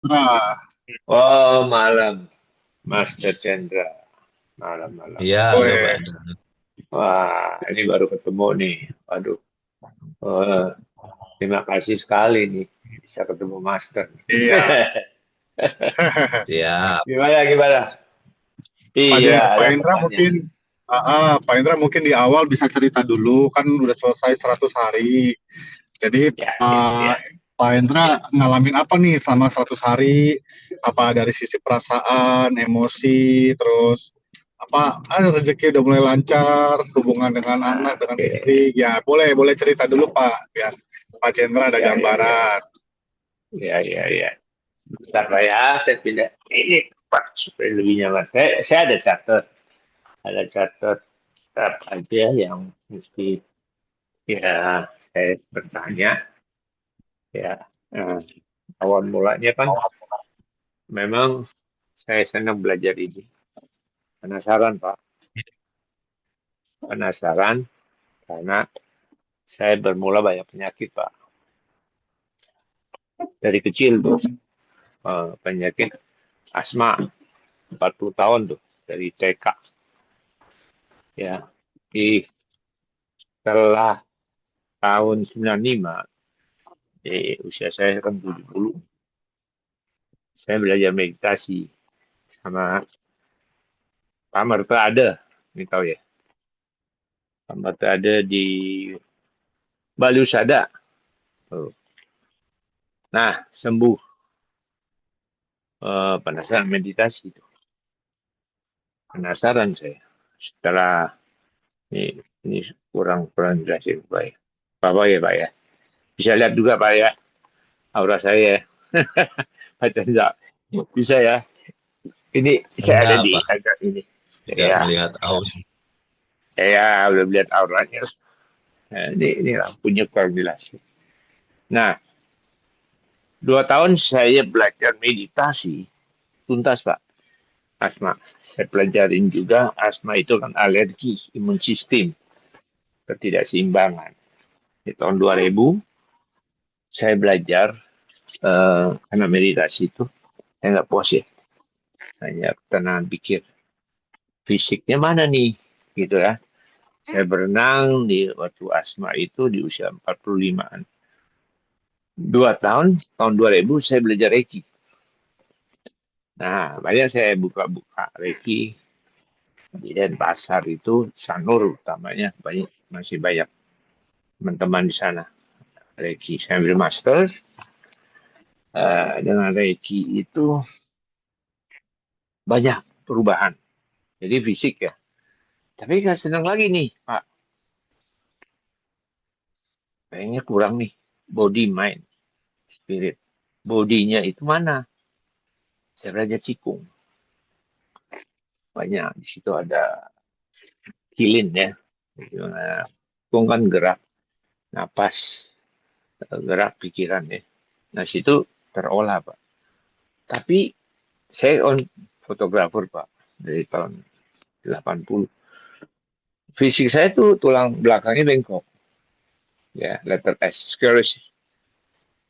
Nah, Oh, malam, Master Chandra. Malam-malam. Iya, halo Pak gue, Adam. Wah, ini baru ketemu nih. Waduh, eh, terima kasih sekali nih bisa ketemu Master. iya. Siap. Gimana, gimana? Iya, Pak ada Indra pertanyaan. mungkin, Pak Indra mungkin di awal bisa cerita dulu, kan udah selesai 100 hari. Jadi Ya, ya, ya. Pak Indra ngalamin apa nih selama 100 hari? Apa dari sisi perasaan, emosi, terus apa rezeki udah mulai lancar, hubungan dengan Ah, anak, dengan oke. istri. Ya, boleh boleh cerita dulu Pak, biar Pak Chandra ada Ya, ya, ya. gambaran. Ya, ya, ya. Bentar Pak ya, saya pilih. Ini tempat supaya lebih nyaman. Saya ada catat apa aja yang mesti ya saya bertanya. Ya, eh, awal mulanya kan memang saya senang belajar ini. Penasaran, Pak. Penasaran karena saya bermula banyak penyakit, Pak. Dari kecil tuh, penyakit asma 40 tahun tuh, dari TK. Ya, di setelah tahun 95, usia saya kan 70, saya belajar meditasi sama Pak Marta ada, ini tahu ya. Pak Marta ada di Balusada. Tuh. Nah, sembuh penasaran meditasi itu. Penasaran saya. Setelah ini kurang kurang jelasin Pak ya. Bapak ya Pak ya. Bisa lihat juga Pak ya aura saya. Pak Chandra. Bisa ya. Ini saya ada Enggak, di Pak. agak ini. Tidak Ya, melihat aura. saya udah lihat auranya. Nah, ini lampunya kurang jelas. Nah, 2 tahun saya belajar meditasi tuntas Pak. Asma. Saya pelajarin juga asma itu kan alergi imun sistem ketidakseimbangan. Di tahun 2000 saya belajar karena meditasi itu saya nggak puas ya, hanya tenang pikir fisiknya mana nih gitu ya. Saya berenang di waktu asma itu di usia 45-an. 2 tahun, tahun 2000 saya belajar Reiki. Nah, banyak saya buka-buka Reiki di Denpasar itu, Sanur utamanya, banyak, masih banyak teman-teman di sana. Reiki, saya ambil master, dengan Reiki itu banyak perubahan. Jadi fisik ya. Tapi nggak senang lagi nih, Pak. Kayaknya kurang nih. Body, mind, spirit. Bodinya itu mana? Saya belajar Qigong. Banyak. Di situ ada kilin ya. Qigong kan gerak, napas, gerak pikiran ya. Nah, situ terolah, Pak. Tapi saya fotografer, Pak. Dari tahun 80. Fisik saya tuh tulang belakangnya bengkok. Ya, letter S, sclerosis.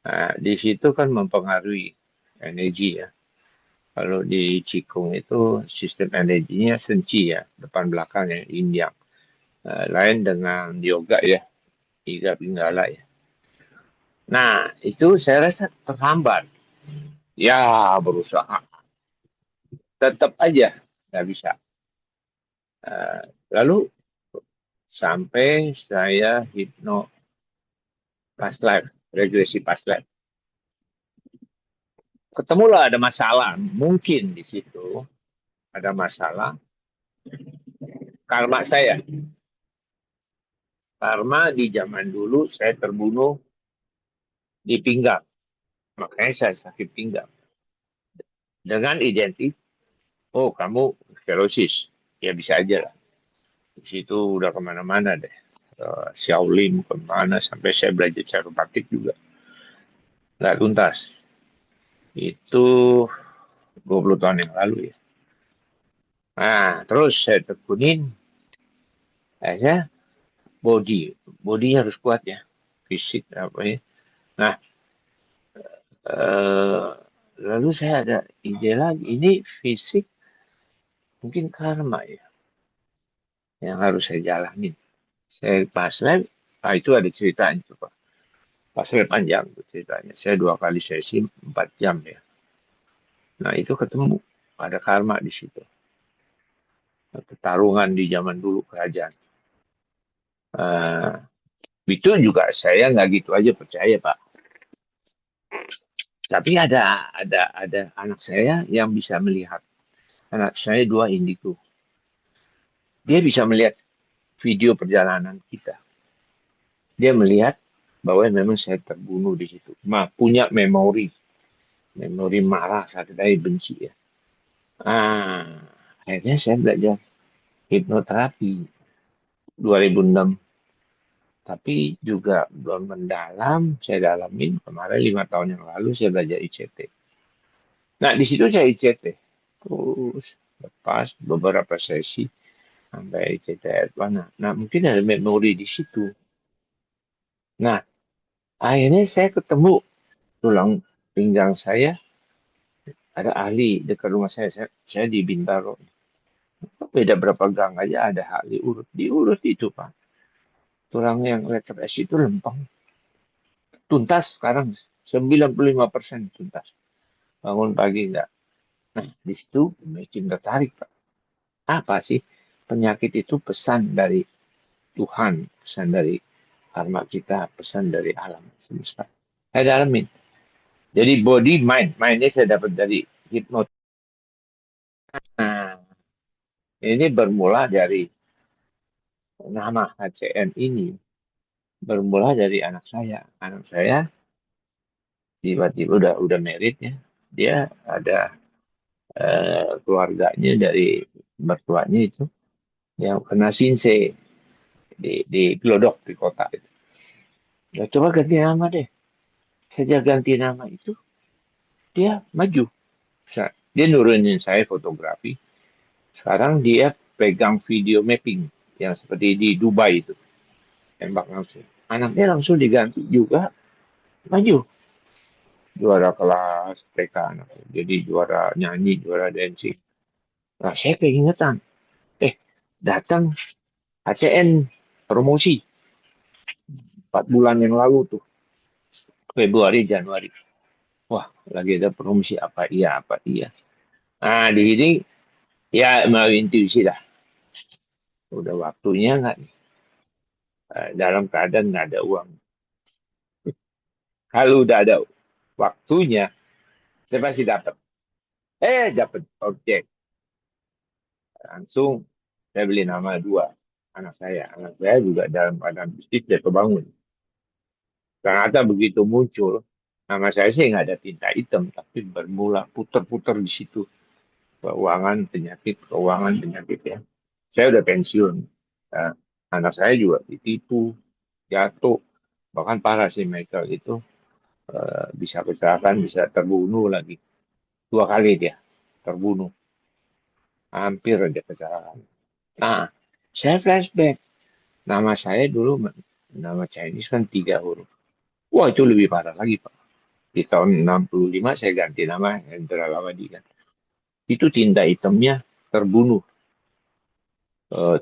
Nah, di situ kan mempengaruhi energi ya. Kalau di Qigong itu sistem energinya senci ya, depan belakang yang yin yang. Lain dengan yoga ya, tiga pinggala ya. Nah, itu saya rasa terhambat. Ya, berusaha. Tetap aja nggak bisa. Lalu sampai saya hipno past life, regresi past life. Ketemulah ada masalah, mungkin di situ ada masalah karma saya. Karma di zaman dulu saya terbunuh di pinggang. Makanya saya sakit pinggang. Dengan identik, oh kamu sklerosis. Ya bisa aja lah. Di situ udah kemana-mana deh. Shaolin kemana sampai saya belajar chiropractic juga. Nggak tuntas. Itu 20 tahun yang lalu ya. Nah, terus saya tekunin. Akhirnya body. Body harus kuat ya. Fisik apa ya. Nah, eh, lalu saya ada ide lagi, ini fisik mungkin karma ya yang harus saya jalanin. Saya pas lab, itu ada ceritanya tuh Pak. Pas lab panjang tuh ceritanya. Saya 2 kali sesi 4 jam ya. Nah itu ketemu ada karma di situ. Pertarungan di zaman dulu kerajaan. Eh, itu juga saya nggak gitu aja percaya Pak. Tapi ada anak saya yang bisa melihat. Anak saya 2 indigo. Dia bisa melihat video perjalanan kita. Dia melihat bahwa memang saya terbunuh di situ. Punya memori marah saat saya benci ya. Akhirnya saya belajar hipnoterapi 2006. Tapi juga belum mendalam, saya dalamin kemarin 5 tahun yang lalu saya belajar ICT. Nah di situ saya ICT, terus lepas beberapa sesi sampai ICT mana. Nah mungkin ada memori di situ. Nah akhirnya saya ketemu tulang pinggang saya, ada ahli dekat rumah saya di Bintaro. Beda berapa gang aja ada ahli diurut itu Pak. Tulang yang letter S itu lempeng. Tuntas sekarang 95% tuntas. Bangun pagi enggak. Nah, di situ bikin tertarik, Pak. Apa sih penyakit itu pesan dari Tuhan, pesan dari karma kita, pesan dari alam semesta. Saya dalamin. Jadi body, mindnya saya dapat dari hipnotis. Nah, ini bermula dari nama HCN ini bermula dari anak saya. Anak saya tiba-tiba udah married ya. Dia ada keluarganya dari mertuanya itu yang kena sinse di Glodok di kota itu. Ya coba ganti nama deh. Sejak ganti nama itu dia maju. Dia nurunin saya fotografi. Sekarang dia pegang video mapping yang seperti di Dubai itu. Tembak langsung. Anaknya langsung diganti juga maju. Juara kelas TK anaknya. Jadi juara nyanyi, juara dancing. Nah saya keingetan. Datang ACN promosi 4 bulan yang lalu tuh. Februari, Januari. Wah, lagi ada promosi apa iya, apa iya. Nah, di sini ya melalui intuisi lah. Udah waktunya nggak nih? Dalam keadaan nggak ada uang. Kalau udah ada waktunya, saya pasti dapat. Dapat objek. Langsung saya beli nama 2 anak saya. Anak saya juga dalam keadaan bisnis dia kebangun. Ternyata begitu muncul, nama saya sih nggak ada tinta hitam, tapi bermula puter-puter di situ. Keuangan penyakit ya. Saya udah pensiun. Nah, anak saya juga ditipu, jatuh, bahkan parah sih Michael itu bisa kecelakaan, bisa terbunuh lagi. 2 kali dia terbunuh, hampir aja kecelakaan. Nah, saya flashback. Nama saya dulu, nama Chinese kan 3 huruf. Wah, itu lebih parah lagi, Pak. Di tahun 65 saya ganti nama Hendra Lawadi kan. Itu tinta hitamnya terbunuh,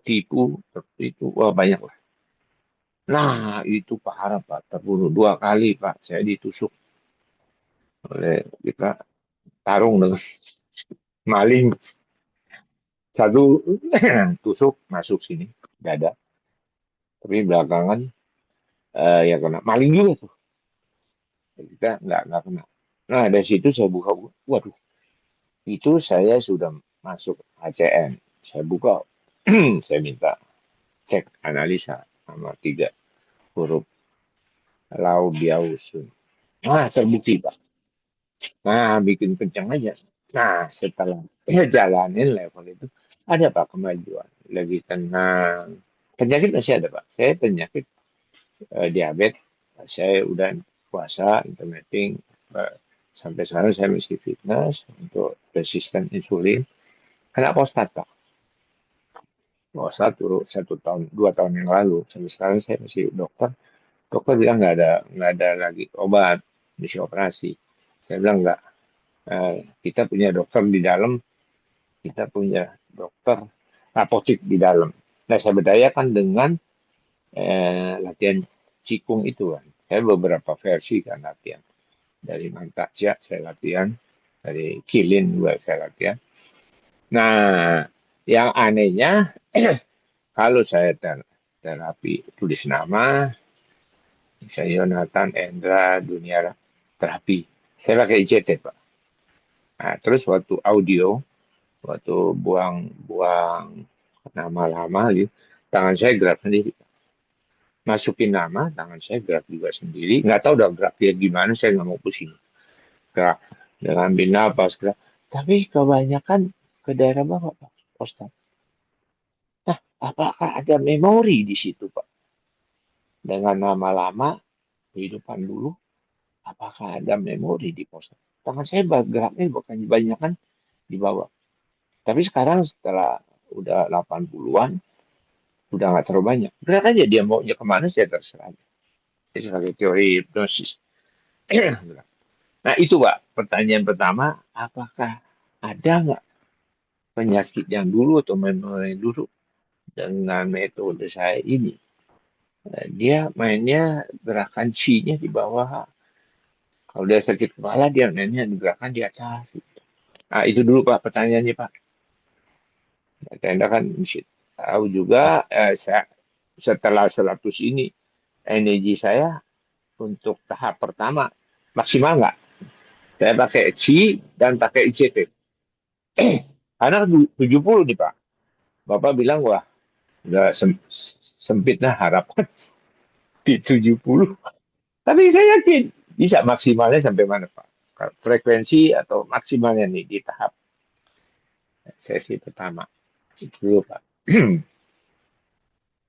tipu, tertipu, wah banyak lah. Nah, itu parah Pak, terbunuh 2 kali Pak. Saya ditusuk oleh kita tarung dengan maling. Satu tusuk masuk sini, dada. Tapi belakangan ya kena maling juga tuh. Kita nggak kena. Nah, dari situ saya buka, waduh, itu saya sudah masuk HCN. Saya buka, saya minta cek analisa sama 3 huruf Lau Biau Sun. Nah, terbukti Pak. Nah, bikin kencang aja. Nah, setelah jalanin level itu, ada Pak kemajuan. Lebih tenang. Penyakit masih ada Pak. Saya penyakit diabetes. Saya udah puasa, intermittent. Sampai sekarang saya masih fitness untuk resisten insulin. Kena prostat Pak. Prostat turun 1 tahun, 2 tahun yang lalu. Sampai sekarang saya masih dokter. Dokter bilang nggak ada lagi obat, mesti operasi. Saya bilang nggak. Kita punya dokter di dalam, kita punya dokter apotik di dalam. Nah, saya berdayakan dengan latihan Qigong itu kan. Saya beberapa versi kan latihan. Dari Mantak Chia saya latihan, dari Kilin juga saya latihan. Nah, yang anehnya kalau saya terapi tulis nama, saya Yonatan Endra Dunia Terapi. Saya pakai ICT, Pak. Nah, terus waktu audio, waktu buang-buang nama lama gitu, tangan saya gerak sendiri. Masukin nama, tangan saya gerak juga sendiri. Nggak tahu udah geraknya gimana, saya nggak mau pusing. Gerak dengan ambil napas, gerak. Tapi kebanyakan ke daerah bawah, Pak. Ustaz. Nah, apakah ada memori di situ, Pak? Dengan nama lama, kehidupan dulu, apakah ada memori di pos? Tangan saya geraknya bukan kebanyakan di bawah. Tapi sekarang setelah udah 80-an, udah nggak terlalu banyak. Gerak aja dia maunya kemana saya terserah. Itu sebagai teori hipnosis. Nah itu Pak, pertanyaan pertama, apakah ada nggak penyakit yang dulu atau memori yang dulu dengan metode saya ini? Dia mainnya gerakan C-nya di bawah. Kalau dia sakit kepala, dia mainnya gerakan di atas. Nah itu dulu Pak pertanyaannya Pak. Anda kan mesti tahu juga setelah 100 ini energi saya untuk tahap pertama maksimal nggak? Saya pakai Qi dan pakai ICT. Karena 70 nih Pak. Bapak bilang wah udah sempit lah harapan di 70. Tapi saya yakin bisa maksimalnya sampai mana Pak? Frekuensi atau maksimalnya nih di tahap sesi pertama. Itu dulu Pak.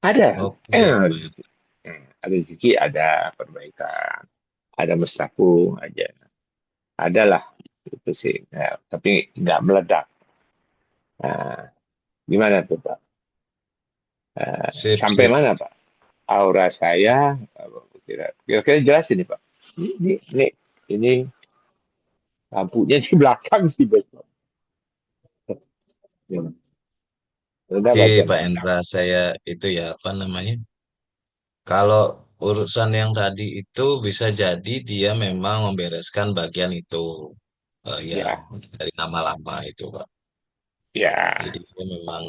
Ada. Oke, Pak. Ada rezeki, ada perbaikan, ada mustaqung aja. Adalah itu sih. Nah, tapi nggak meledak. Nah, gimana tuh Pak? Sip, Sampai sip. mana Pak? Aura saya, kira-kira jelas ini Pak. Ini lampunya di belakang sih besok. Udah Oke, bagian Pak belakang. Endra, saya itu ya, apa namanya? Kalau urusan yang tadi itu bisa jadi dia memang membereskan bagian itu yang Ya, dari nama lama itu, Pak. ya, Jadi dia memang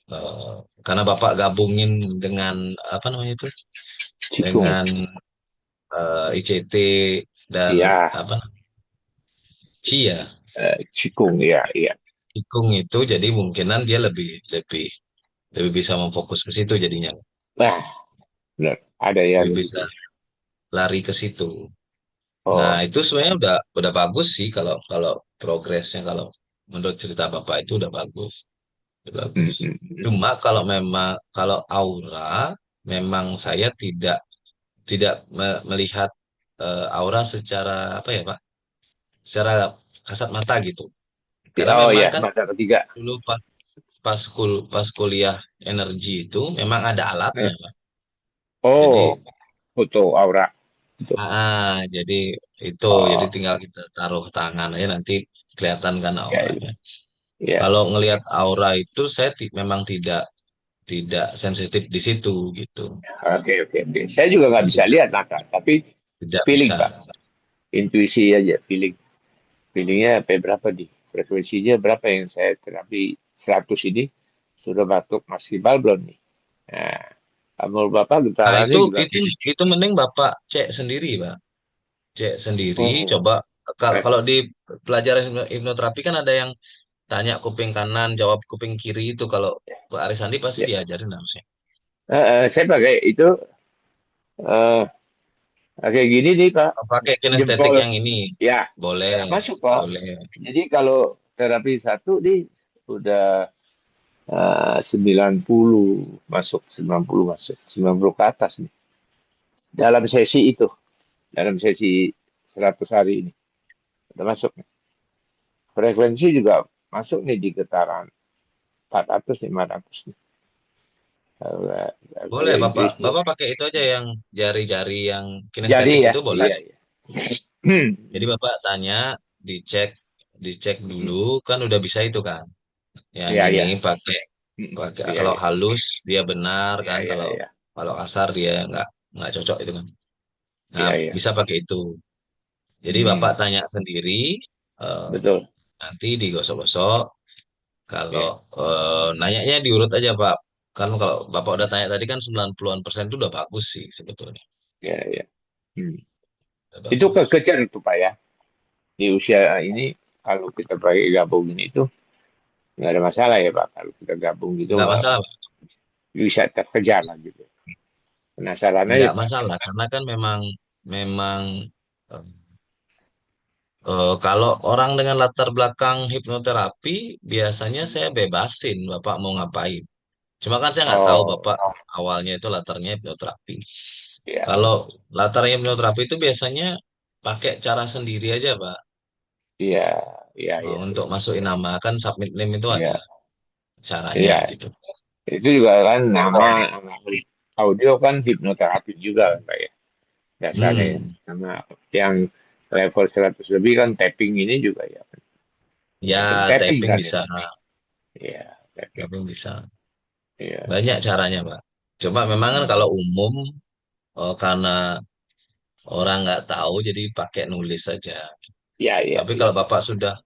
eh, karena Bapak gabungin dengan apa namanya itu? cikung. Dengan ICT dan Ya, apa Cia, cikung. Ya, ya. Ikung itu jadi mungkinan dia lebih lebih lebih bisa memfokus ke situ jadinya. Nah, benar. Ada yang Lebih bisa begitu. lari ke situ. Nah, Oh, itu sebenarnya udah bagus sih kalau kalau progresnya kalau menurut cerita Bapak itu udah bagus. Udah bagus. mm, mm, mm. Cuma kalau memang kalau aura memang saya tidak tidak melihat aura secara apa ya, Pak? Secara kasat mata gitu. Karena Oh memang ya, kan masa ketiga. dulu pas kuliah energi itu memang ada alatnya, Eh, Pak. Oh, Jadi foto aura. Itu. jadi itu jadi Oh, tinggal kita taruh tangan aja nanti kelihatan kan ya, ya. auranya. Ya. Kalau ngelihat aura itu saya memang tidak tidak sensitif di situ gitu. Oke, oke, oke. Saya juga nggak Memang bisa lihat mata, tapi tidak feeling, bisa. Pak. Intuisi aja, feeling. Feelingnya apa berapa di frekuensinya berapa yang saya terapi 100 ini sudah batuk maksimal belum nih? Nah, menurut Bapak Nah, getarannya juga itu mending Bapak cek sendiri, Pak. Cek sendiri oh, coba kalau eh, kalau di pelajaran hipnoterapi kan ada yang tanya kuping kanan, jawab kuping kiri itu kalau Pak Arisandi pasti ya. diajarin harusnya. Saya pakai itu eh, kayak gini nih Pak, Pakai kinestetik jempol yang ini ya boleh, masuk Pak. boleh. Jadi kalau terapi satu nih udah 90 masuk 90 masuk 90 ke atas nih dalam sesi itu dalam sesi 100 hari ini udah masuk nih. Frekuensi juga masuk nih di getaran 400 500 nih. Boleh, Kalau Bapak. Inggrisnya Bapak pakai itu aja yang jari-jari yang jadi kinestetik ya itu boleh. iya, iya. Jadi Bapak tanya, dicek dicek Mm. dulu kan udah bisa itu kan. Yang Iya, ini iya. pakai Mm. pakai Iya, kalau iya. halus dia benar Iya, kan, iya, kalau iya. kalau kasar dia nggak cocok itu kan. Nah, Iya, iya. bisa pakai itu. Jadi Bapak Hmm. tanya sendiri, eh, Betul. nanti digosok-gosok. Kalau Iya, nanyanya diurut aja Pak. Kan kalau Bapak udah tanya tadi kan 90-an% itu udah bagus sih sebetulnya. iya, iya. Hmm. Udah Itu bagus. kekejar itu Pak ya. Di usia ini kalau kita pakai gabungin itu nggak ada masalah ya Pak. Kalau kita gabung gitu Nggak nggak masalah, Pak. bisa terkejar lah gitu. Penasaran aja Nggak Pak. masalah karena kan memang eh, kalau orang dengan latar belakang hipnoterapi biasanya saya bebasin Bapak mau ngapain. Cuma kan saya nggak tahu Oh, Bapak awalnya itu latarnya hipnoterapi. iya, Kalau latarnya hipnoterapi itu biasanya pakai cara sendiri aja, Pak. iya, iya, iya, Untuk iya, masukin nama kan submit name itu ada iya, caranya iya. gitu. Itu juga kan nama anak audio kan hipnoterapi juga kan Pak ya. Dasarnya ya. Hmm, Sama yang level 100 lebih kan tapping ini juga ya. ya Untuk tapping tapping kan ya. bisa, Iya, tapping. tapping bisa. Iya. Banyak caranya, Pak. Coba memang kan Hmm. kalau umum karena orang nggak tahu jadi pakai nulis saja. Iya, iya, Tapi iya. kalau Bapak sudah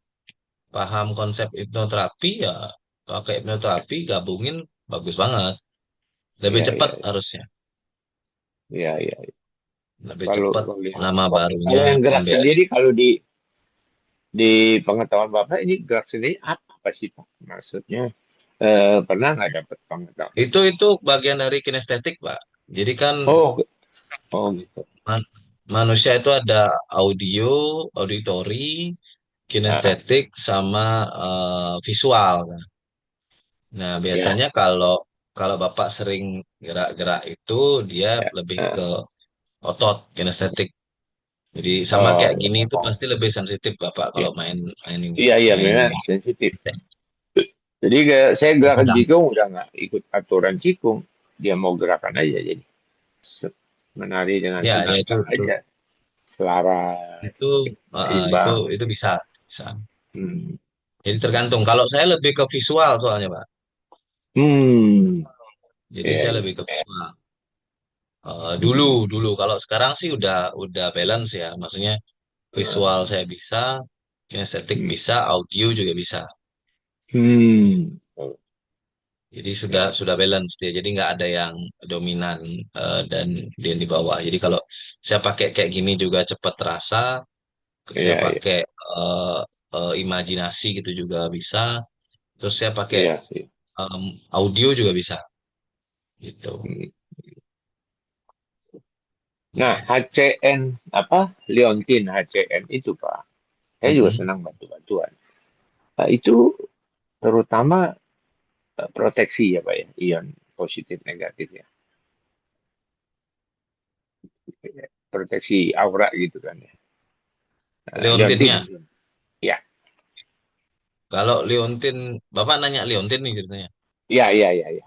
paham konsep hipnoterapi ya pakai hipnoterapi gabungin bagus banget. Lebih Iya, iya, cepat iya. harusnya. Iya, iya. Lebih Kalau cepat kalau nama kalau barunya yang gerak memberes. sendiri kalau di pengetahuan Bapak ini gerak sendiri apa sih Pak? Maksudnya pernah nggak dapat pengetahuan? Itu bagian dari kinestetik, Pak. Jadi kan Oh, oh gitu. man- manusia itu ada audio, auditori, Ah, kinestetik, sama visual kan. Nah, ya, biasanya kalau kalau Bapak sering gerak-gerak itu dia ya. lebih ke Ah. otot, kinestetik. Jadi sama Oh, kayak gini ya. itu pasti lebih sensitif Bapak Ya. kalau main main ini, Iya, iya, main memang sensitif. Jadi kayak saya gerakan pegang. jikung udah nggak ikut aturan jikung. Dia mau gerakan aja jadi menari dengan Ya, ya suka aja, selaras, itu seimbang. itu bisa, bisa. Hmm. Jadi tergantung. Kalau saya lebih ke visual soalnya, Pak. Hmm. Jadi Iya, saya iya. lebih ke visual. Dulu, Hmm. dulu. Kalau sekarang sih udah balance ya. Maksudnya visual Ah. saya bisa, kinestetik Hmm. bisa, audio juga bisa. Hmm. Oh, Jadi sudah ya. sudah balance dia. Jadi nggak ada yang dominan dan dia di bawah. Jadi kalau saya pakai kayak gini juga cepat terasa. Saya Iya, iya. pakai eh, imajinasi gitu juga bisa. Terus saya pakai Iya, iya. em, audio juga bisa. Gitu. Hmm. Nah, HCN apa? Leontin HCN itu Pak. Saya juga Mm-mm. senang bantu-bantuan. Nah, itu terutama proteksi ya Pak ya, ion positif negatif ya. Proteksi aura gitu kan ya. Leontin. Leontinnya. Ya, Kalau Leontin, Bapak nanya Leontin nih ceritanya. ya, ya, ya, ya.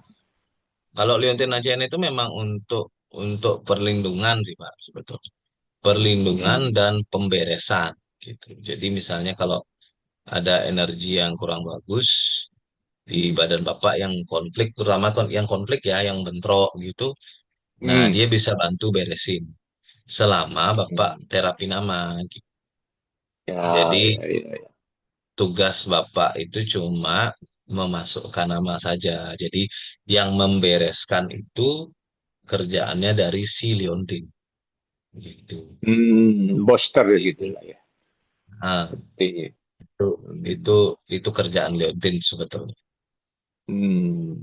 Kalau Leontin ACN itu memang untuk perlindungan sih Pak sebetulnya. Perlindungan Hmm. dan pemberesan gitu. Jadi misalnya kalau ada energi yang kurang bagus di badan Bapak yang konflik, terutama yang konflik ya, yang bentrok gitu. Nah, Hmm. dia bisa bantu beresin selama Bapak Hmm. terapi nama. Gitu. Ya, Jadi ya, ya, ya. tugas Bapak itu cuma memasukkan nama saja. Jadi yang membereskan itu kerjaannya dari si Liontin gitu. Booster gitu lah ya. Nah, Seperti, itu hmm. itu itu kerjaan Liontin sebetulnya. Hmm.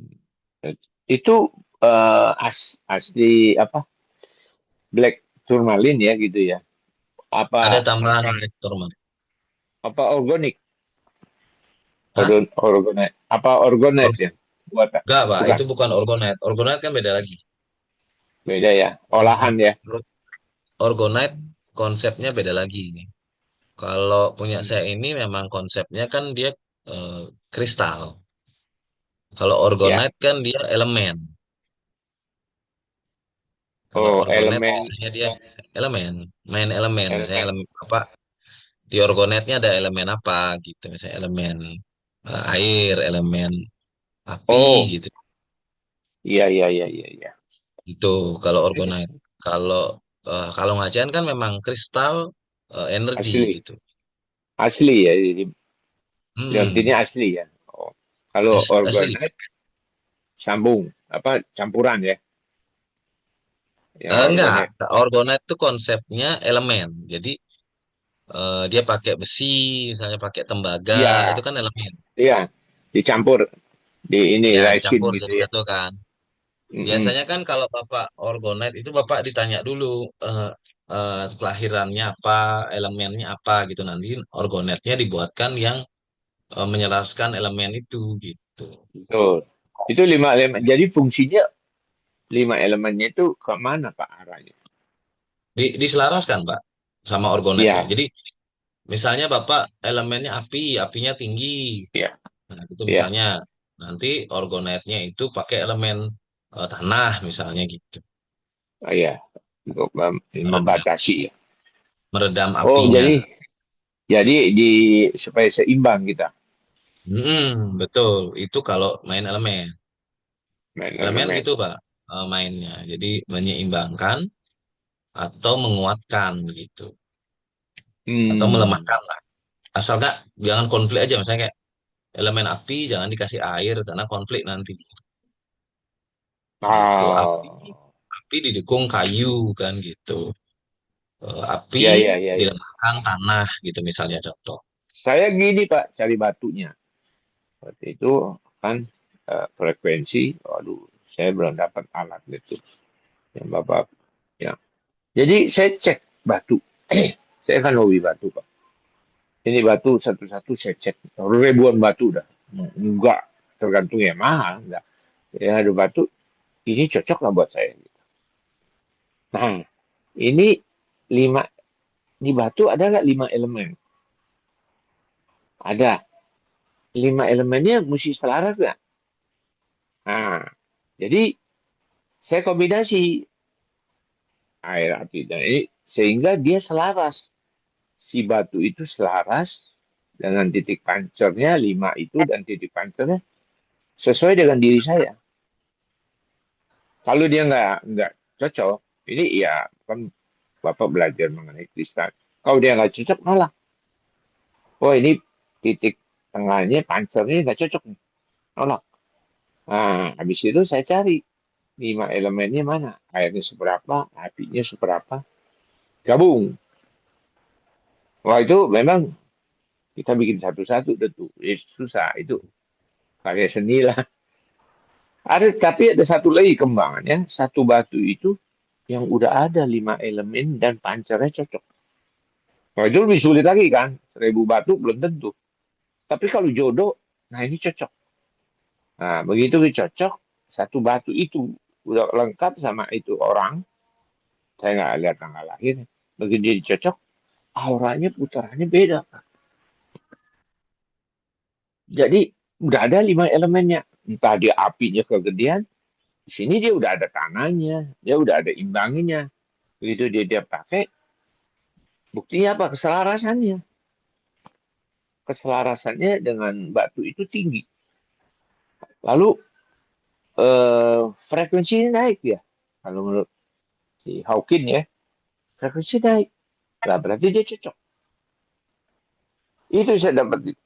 Itu asli apa? Black tourmaline ya gitu ya. Ada Apa tambahan rektor, Mas. apa organik? Hah? Organik. Apa organik Or- ya? Buat Enggak, Pak. bukan. Itu bukan orgonite. Orgonite kan beda lagi. Beda ya. Olahan ya. Orgonite konsepnya beda lagi. Kalau punya Hmm. saya ini memang konsepnya kan dia eh, kristal. Kalau Ya. orgonite kan dia elemen. Kalau Oh, orgonite elemen biasanya dia elemen, main elemen. Misalnya elemen. elemen apa? di orgonetnya ada elemen apa gitu, misalnya elemen air, elemen api Oh, gitu. iya, iya, iya, iya, iya. Itu kalau orgonite. Kalau kalau ngajian kan memang kristal energi Asli, gitu. asli ya. Jadi Hmm, Leontinnya asli ya. Oh. Kalau asli. orgonite sambung, apa campuran ya, yang Enggak, orgonite. orgonite itu konsepnya elemen. Jadi dia pakai besi, misalnya pakai tembaga, itu Iya, kan elemen. iya, dicampur di ini Ya, resin dicampur gitu jadi ya. satu kan. Mm-mm. Biasanya kan kalau Bapak orgonite itu Bapak ditanya dulu kelahirannya apa, elemennya apa gitu. Nanti orgonetnya dibuatkan yang menyelaraskan elemen itu gitu. Betul. Itu 5 elemen. Jadi fungsinya 5 elemennya itu ke mana Pak arahnya? Diselaraskan, Pak, sama orgonetnya. Iya, Jadi misalnya Bapak elemennya api, apinya tinggi. iya, Nah, itu iya. misalnya nanti orgonetnya itu pakai elemen tanah misalnya gitu. Oh, iya, untuk Meredam, membatasi ya. meredam Oh, apinya. jadi di supaya seimbang kita Betul. Itu kalau main elemen. main Elemen elemen. gitu, Pak, mainnya. Jadi menyeimbangkan atau menguatkan gitu. Atau Hmm. melemahkan lah. Asal nggak jangan konflik aja. Misalnya kayak elemen api jangan dikasih air karena konflik nanti. Gitu. Ah, Api didukung kayu kan gitu. Api ya, ya, ya, ya. dilemahkan tanah gitu misalnya contoh. Saya gini Pak, cari batunya. Waktu itu kan frekuensi, waduh, saya belum dapat alat itu yang Bapak. Ya. Jadi saya cek batu. Saya kan hobi batu Pak. Ini batu satu-satu saya cek. Ribuan batu dah. Enggak, tergantung yang mahal. Enggak. Ya ada batu, ini cocok lah buat saya. Nah, ini lima, ini batu ada nggak 5 elemen? Ada. 5 elemennya mesti selaras nggak? Nah, jadi saya kombinasi air, api, dan ini sehingga dia selaras. Si batu itu selaras dengan titik pancernya 5 itu dan titik pancernya sesuai dengan diri saya. Kalau dia nggak cocok, ini ya kan Bapak belajar mengenai kristal. Kalau dia nggak cocok, malah. Oh ini titik tengahnya, pancernya nggak cocok nih. Nolak. Nah, habis itu saya cari 5 elemennya mana. Airnya seberapa, apinya seberapa. Gabung. Wah itu memang kita bikin satu-satu tentu. Susah itu. Pakai seni lah. Tapi ada satu lagi kembangannya. Satu batu itu yang udah ada 5 elemen dan pancernya cocok. Nah, itu lebih sulit lagi kan. 1.000 batu belum tentu. Tapi kalau jodoh, nah ini cocok. Nah, begitu cocok, satu batu itu udah lengkap sama itu orang. Saya nggak lihat tanggal lahir. Begitu dia cocok, auranya putarannya beda. Jadi udah ada 5 elemennya. Entah dia apinya kegedean, di sini dia udah ada tanahnya, dia udah ada imbanginya. Begitu dia pakai, buktinya apa? Keselarasannya. Keselarasannya dengan batu itu tinggi. Lalu frekuensinya naik ya. Kalau menurut si Hawking ya, frekuensi naik. Lah berarti dia cocok. Itu saya dapat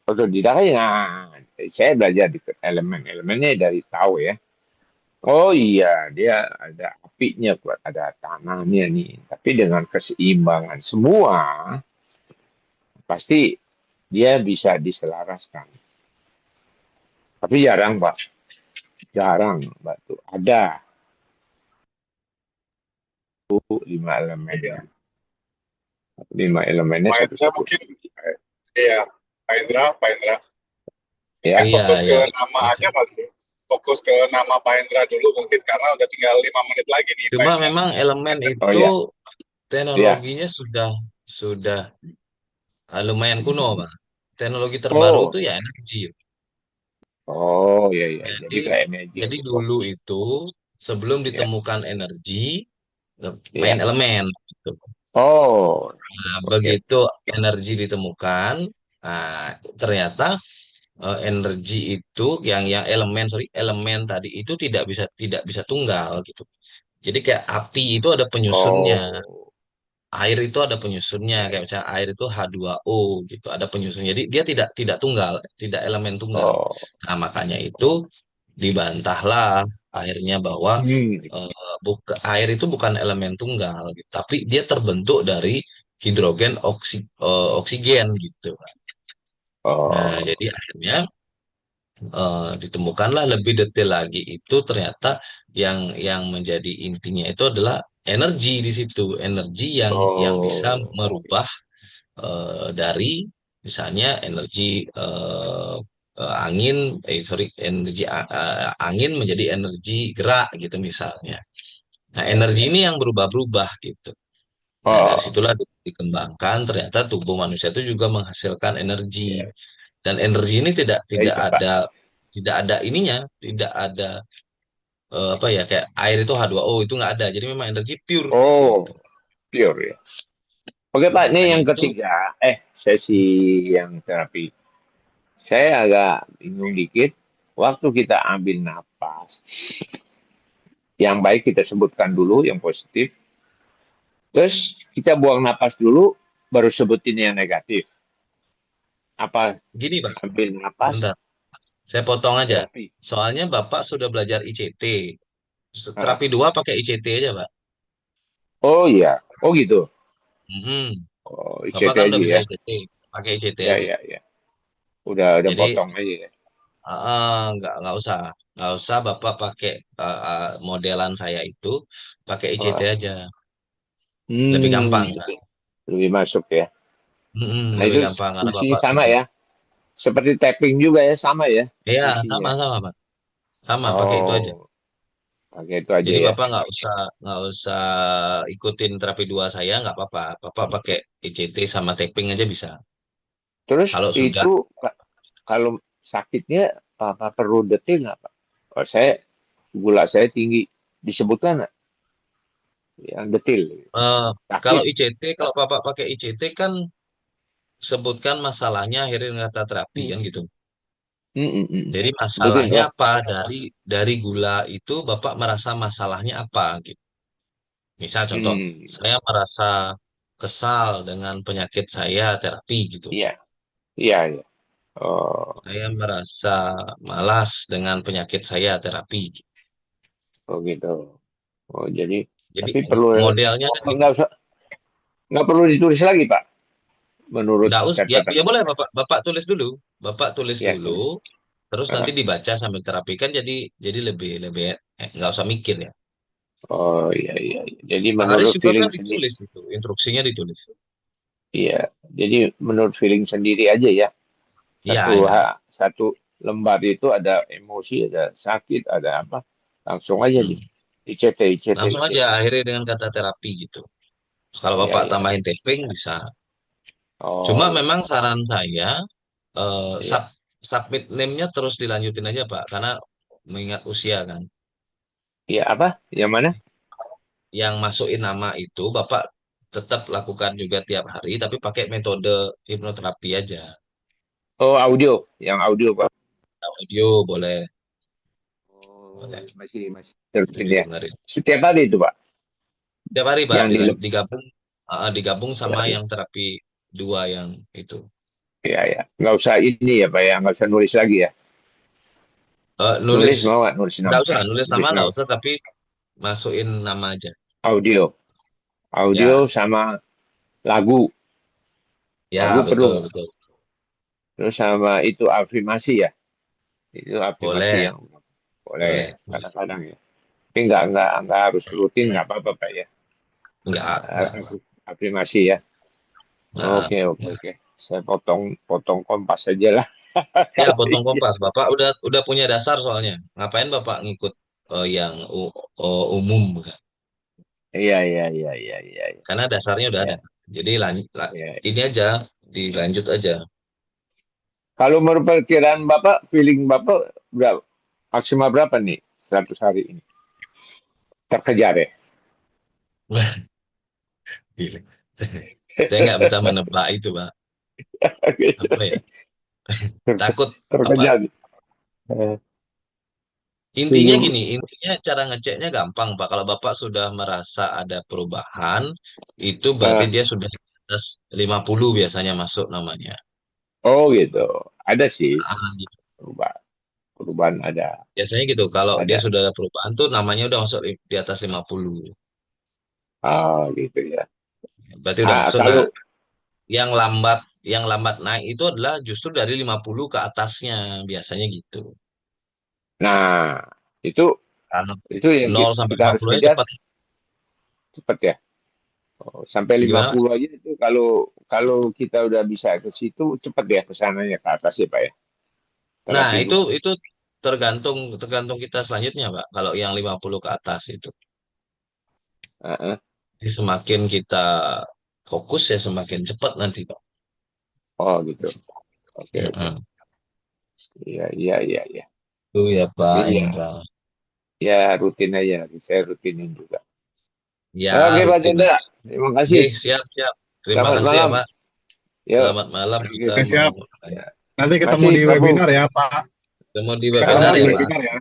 otodidaknya. Nah, saya belajar di elemen-elemennya dari tahu ya. Oh iya, dia ada apinya, kuat, ada tanahnya nih. Tapi dengan keseimbangan semua, pasti dia bisa diselaraskan. Tapi jarang, Pak. Jarang, Pak. Tuh. Ada 5 elemennya. Iya. 5 elemennya Pak Indra satu-satu. mungkin, iya, Pak Indra. Oh Mungkin Ya, iya, fokus ke ya. nama aja kali ya. Fokus ke nama Pak Indra dulu mungkin karena udah tinggal 5 menit lagi nih Pak Cuma Indra. memang elemen oh itu ya, ya. teknologinya sudah lumayan kuno, Pak. Teknologi terbaru itu Oh, ya energi. oh ya ya. Jadi Jadi kayak magic jadi itu dulu fokus. itu sebelum Ya, ditemukan energi main ya. elemen gitu. Oh, Nah, oke. begitu energi ditemukan, nah, ternyata energi itu yang elemen, sorry, elemen tadi itu tidak bisa tunggal gitu. Jadi kayak api itu ada penyusunnya, Oh, air itu ada penyusunnya, ya, kayak ya. misalnya air itu H2O gitu, ada penyusunnya. Jadi dia tidak tidak tunggal, tidak elemen tunggal. Oh, Nah, makanya itu dibantahlah akhirnya bahwa hmm. air itu bukan elemen tunggal, gitu, tapi dia terbentuk dari hidrogen oksigen gitu. Nah, Oh, jadi akhirnya ditemukanlah lebih detail lagi itu ternyata yang menjadi intinya itu adalah energi di situ, energi yang bisa oh, merubah dari misalnya energi angin, sorry, energi angin menjadi energi gerak gitu misalnya. Nah, ya, energi ya. ini yang berubah-berubah gitu. Nah, dari Oh, situlah dikembangkan ternyata tubuh manusia itu juga menghasilkan energi. ya. Dan energi ini tidak Ya tidak itu, Pak. ada tidak ada ininya, tidak ada apa ya, kayak air itu H2O itu nggak ada. Jadi memang energi pure gitu. Oh, pure ya. Oke, Nah, Pak, ini makanya yang itu ketiga. Sesi yang terapi. Saya agak bingung dikit. Waktu kita ambil napas, yang baik kita sebutkan dulu yang positif. Terus kita buang napas dulu, baru sebutin yang negatif. Apa gini Pak, ambil napas, bentar. Saya potong aja. terapi. Soalnya Bapak sudah belajar ICT. Ah. Terapi 2 pakai ICT aja, Pak. Oh iya, oh gitu. Mhm. Oh, Bapak ICT kan aja udah bisa ya. ICT, pakai ICT Ya, aja. ya, ya. Udah Jadi potong aja ya. nggak usah Bapak pakai modelan saya itu, pakai ICT Oh, aja. Lebih gampang kan? lebih, lebih masuk ya. Nah Lebih itu gampang karena fungsinya Bapak sama sudah. ya. Seperti tapping juga ya, sama ya Iya, fungsinya. sama-sama Pak. Sama, pakai itu aja. Oh, pakai itu aja Jadi ya. Bapak nggak usah ikutin terapi 2 saya, nggak apa-apa. Bapak pakai ICT sama tapping aja bisa. Terus Kalau sudah, itu kalau sakitnya apa perlu detail nggak Pak? Kalau saya gula saya tinggi, disebutkan nggak yang detail? eh, kalau Sakit. ICT, kalau Bapak pakai ICT kan sebutkan masalahnya akhirnya dengan kata terapi Hmm. kan gitu. Hmm, hmm, hmm. Jadi Sebutin masalahnya oh. apa, dari gula itu Bapak merasa masalahnya apa gitu. Misal contoh, Hmm. saya merasa kesal dengan penyakit saya terapi gitu. Iya, iya, iya. Oh, Saya merasa malas dengan penyakit saya terapi. oh gitu. Oh jadi, Jadi tapi perlu modelnya kan gitu. nggak usah, nggak perlu ditulis lagi Pak, menurut Nggak ya, catatan. ya boleh Bapak, Bapak tulis dulu. Bapak tulis Ya dulu, tulis. terus nanti Ah. dibaca sambil terapi kan jadi lebih lebih nggak usah mikir ya. Oh iya, iya, iya. Jadi Pak Haris menurut juga feeling kan sendiri. ditulis itu, instruksinya ditulis. Iya. Jadi menurut feeling sendiri aja ya. Iya, Satu iya. satu lembar itu ada emosi, ada sakit, ada apa. Langsung aja di Mm. ICT, ICT, Langsung aja ICT. akhirnya dengan kata terapi gitu. Kalau Iya, Bapak iya, tambahin iya. taping bisa. Oh Cuma iya, memang saran saya eh, iya. sub- submit name-nya terus dilanjutin aja Pak, karena mengingat usia kan. Iya apa? Yang mana? Yang masukin nama itu Bapak tetap lakukan juga tiap hari, tapi pakai metode hipnoterapi aja. Oh audio, yang audio Pak. Audio boleh, Oh, boleh. masih Itu terusin ya. didengerin. Setiap hari itu Pak, Tiap hari Pak yang di digabung ya, sama ya, yang terapi 2 yang itu. ya, ya. Nggak usah ini ya Pak ya, nggak usah nulis lagi ya. Nulis Nulis mau nggak nulis nggak nama? usah, nulis nama Nulis nggak nama. usah, tapi masukin nama aja. Audio, audio Ya, sama lagu, ya lagu perlu betul nggak? betul. Terus sama itu afirmasi ya, itu afirmasi Boleh, yang boleh boleh, boleh. kadang-kadang ya. Tapi nggak harus rutin nggak apa-apa Pak ya. Enggak. Afirmasi ya. Nah, Oke, oke, oke. Saya potong potong kompas saja lah. ya Kalau potong ini. kompas. Bapak udah punya dasar soalnya. Ngapain Bapak ngikut yang umum kan? Iya, iya, iya, iya, iya, iya. Karena dasarnya udah ada. Ya, Jadi ya. ini aja, dilanjut aja. Kalau menurut perkiraan Bapak, feeling Bapak berapa? Maksimal berapa nih 100 hari ini? Terkejar ya? Gila. Saya nggak bisa menebak itu, Pak. Apa ya? Takut apa? Terkejar. Eh, Intinya senyum. gini, intinya cara ngeceknya gampang, Pak. Kalau Bapak sudah merasa ada perubahan, itu berarti Eh, dia sudah di atas 50 biasanya masuk namanya. oh gitu. Ada sih Ah, gitu. perubahan. Perubahan ada. Biasanya gitu, kalau dia Ada. sudah ada perubahan tuh namanya udah masuk di atas 50. Oh gitu ya. Berarti udah masuk. Nah, Kalau yang lambat naik itu adalah justru dari 50 ke atasnya, biasanya gitu. nah itu Kalau itu yang 0 sampai kita harus 50 aja kejar cepat. cepat ya. Oh, sampai Gimana, Pak? 50 aja itu kalau kalau kita udah bisa ke situ cepat ya ke sananya ke atas ya Pak ya. Nah, Terapi itu. itu tergantung tergantung kita selanjutnya, Pak. Kalau yang 50 ke atas itu. Heeh. Jadi semakin kita fokus ya semakin cepat nanti, Pak. Oh gitu. Oke oke. Mm-mm. Iya iya iya iya. Itu ya, Tapi Pak ya Indra. ya rutin aja. Saya rutinin juga. Ya, Oke Pak rutin Chandra. aja. Terima Oke, kasih. siap, siap. Terima Selamat kasih ya, malam. Pak. Yuk. Selamat malam Thank you. kita Oke, mau siap. Ya. Nanti ketemu Masih di Prabu. webinar ya, Pak. ketemu di Kita Ya ketemu webinar di ya, oke. Pak. webinar ya.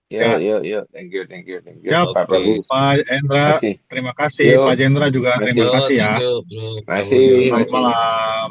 Yuk Ya, yuk yuk. Thank you thank you thank you siap. Pak Oke. Prabu. Pak Endra, Masih. terima kasih. Yuk. Pak Jendra juga terima Masih. Yo, kasih ya. thank you, Bro. Prabu, Masih Yuk, yo. selamat masih. malam.